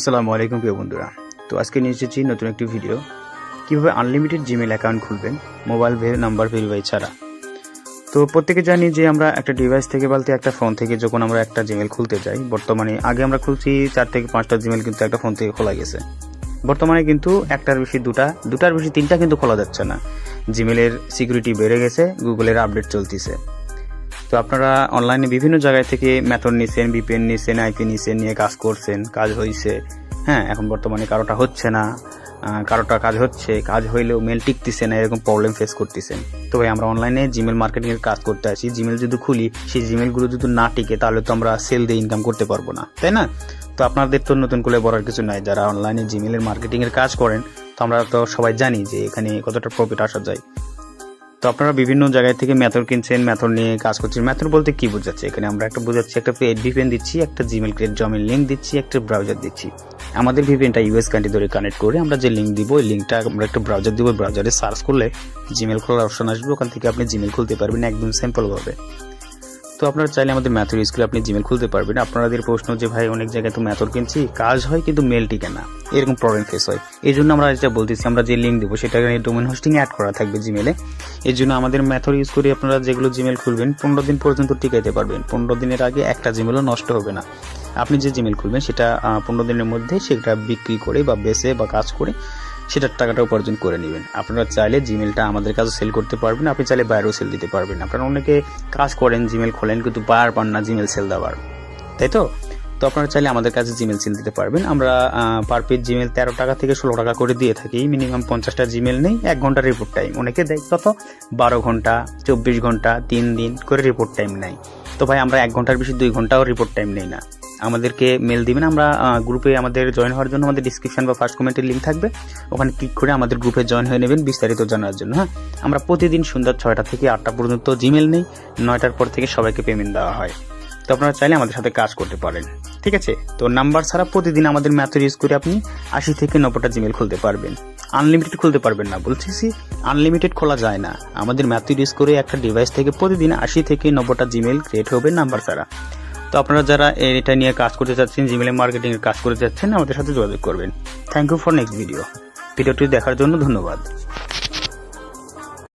আসসালামু আলাইকুম প্রিয় বন্ধুরা। তো আজকে নিয়ে এসেছি নতুন একটি ভিডিও, কীভাবে আনলিমিটেড জিমেল অ্যাকাউন্ট খুলবেন মোবাইল নাম্বার ভেরিফাই ছাড়া। তো প্রত্যেকে জানি যে আমরা একটা ডিভাইস থেকে বলতে একটা ফোন থেকে যখন আমরা একটা জিমেল খুলতে যাই, বর্তমানে আগে আমরা খুলছি 4 থেকে 5টা জিমেল কিন্তু একটা ফোন থেকে খোলা গেছে। বর্তমানে কিন্তু একটার বেশি দুটার বেশি 3টা কিন্তু খোলা যাচ্ছে না। জিমেলের সিকিউরিটি বেড়ে গেছে, গুগলের আপডেট চলতেছে। তো আপনারা অনলাইনে বিভিন্ন জায়গায় থেকে মেথড নিছেন, ভিপিএন নিছেন, আইপি নিছেন, নিয়ে কাজ করছেন, কাজ হয়েছে। হ্যাঁ, এখন বর্তমানে কারোটা হচ্ছে না, কারোটা কাজ হচ্ছে, কাজ হইলেও মেল টিকতেছে না, এরকম প্রবলেম ফেস করতেছেন। তো ভাই আমরা অনলাইনে জিমেল মার্কেটিংয়ের কাজ করতে আসি। জিমেল যদি খুলি, সেই জিমেলগুলো যদি না টিকে তাহলে তো আমরা সেল দিয়ে ইনকাম করতে পারবো না, তাই না? তো আপনাদের তো নতুন করে বলার কিছু নাই, যারা অনলাইনে জিমেলের মার্কেটিংয়ের কাজ করেন। তো আমরা তো সবাই জানি যে এখানে কতটা প্রফিট আসা যায়। তো আপনারা বিভিন্ন জায়গায় থেকে মেথড কিনছেন, মেথড নিয়ে কাজ করছেন। মেথড বলতে কি বোঝাচ্ছে? এখানে আমরা একটা বোঝাচ্ছি, একটা পেড ভিপিএন দিচ্ছি, একটা জিমেল ক্রিয়েট জমের লিঙ্ক দিচ্ছি, একটা ব্রাউজার দিচ্ছি। আমাদের ভিপিএনটা ইউএস কান্ট্রি ধরে কানেক্ট করে আমরা যে লিঙ্ক দিব, ওই লিঙ্কটা আমরা একটা ব্রাউজার দিব। ব্রাউজারে সার্চ করলে জিমেল খোলার অপশন আসবে, ওখান থেকে আপনি জিমেল খুলতে পারবেন একদম সিম্পলভাবে। তো আপনারা চাইলে আমাদের মেথড ইউজ করে আপনি জিমেল খুলতে পারবেন। আপনাদের প্রশ্ন যে ভাই অনেক জায়গায় তো মেথড কিনছি, কাজ হয় কিন্তু মেল টিকে না, এরকম প্রবলেম ফেস হয়। এই জন্য আমরা যেটা বলতেছি, আমরা যে লিঙ্ক দেবো সেটা ডোমেন হোস্টিং অ্যাড করা থাকবে জিমেলে। এই জন্য আমাদের মেথড ইউজ করে আপনারা যেগুলো জিমেল খুলবেন 15 দিন পর্যন্ত টিকাইতে পারবেন। 15 দিনের আগে একটা জিমেলও নষ্ট হবে না। আপনি যে জিমেল খুলবেন সেটা 15 দিনের মধ্যে সেটা বিক্রি করে বা বেচে বা কাজ করে সেটার টাকাটা উপার্জন করে নেবেন। আপনারা চাইলে জিমেলটা আমাদের কাছে সেল করতে পারবেন, আপনি চাইলে বাইরেও সেল দিতে পারবেন। আপনারা অনেকে কাজ করেন, জিমেল খোলেন কিন্তু বার পান না জিমেল সেল দেওয়ার, তাই তো? তো আপনারা চাইলে আমাদের কাছে জিমেল সেল দিতে পারবেন। আমরা পার পেজ জিমেল 13 টাকা থেকে 16 টাকা করে দিয়ে থাকি। মিনিমাম 50টা জিমেল নেই, 1 ঘন্টা রিপোর্ট টাইম। অনেকে দেয় কত 12 ঘন্টা, 24 ঘন্টা, 3 দিন করে রিপোর্ট টাইম নেয়। তো ভাই আমরা 1 ঘন্টার বেশি 2 ঘন্টাও রিপোর্ট টাইম নেই না। আমাদেরকে মেল দিবেন, আমরা গ্রুপে আমাদের জয়েন হওয়ার জন্য আমাদের ডিসক্রিপশন বা ফার্স্ট কমেন্টের লিঙ্ক থাকবে, ওখানে ক্লিক করে আমাদের গ্রুপে জয়েন হয়ে নেবেন বিস্তারিত জানার জন্য। হ্যাঁ, আমরা প্রতিদিন সন্ধ্যা 6টা থেকে 8টা পর্যন্ত জিমেল নেই, 9টার পর থেকে সবাইকে পেমেন্ট দেওয়া হয়। তো আপনারা চাইলে আমাদের সাথে কাজ করতে পারেন, ঠিক আছে? তো নাম্বার ছাড়া প্রতিদিন আমাদের মেথড ইউজ করে আপনি 80 থেকে 90টা জিমেল খুলতে পারবেন। আনলিমিটেড খুলতে পারবেন না, বলতেছি আনলিমিটেড খোলা যায় না। আমাদের মেথড ইউজ করে একটা ডিভাইস থেকে প্রতিদিন 80 থেকে 90টা জিমেল ক্রিয়েট হবে নাম্বার ছাড়া। তো আপনারা যারা এটা নিয়ে কাজ করতে চাচ্ছেন, জিমেল মার্কেটিং এর কাজ করতে চাচ্ছেন, আমাদের সাথে যোগাযোগ করবেন। থ্যাংক ইউ ফর নেক্সট ভিডিওটি দেখার জন্য ধন্যবাদ।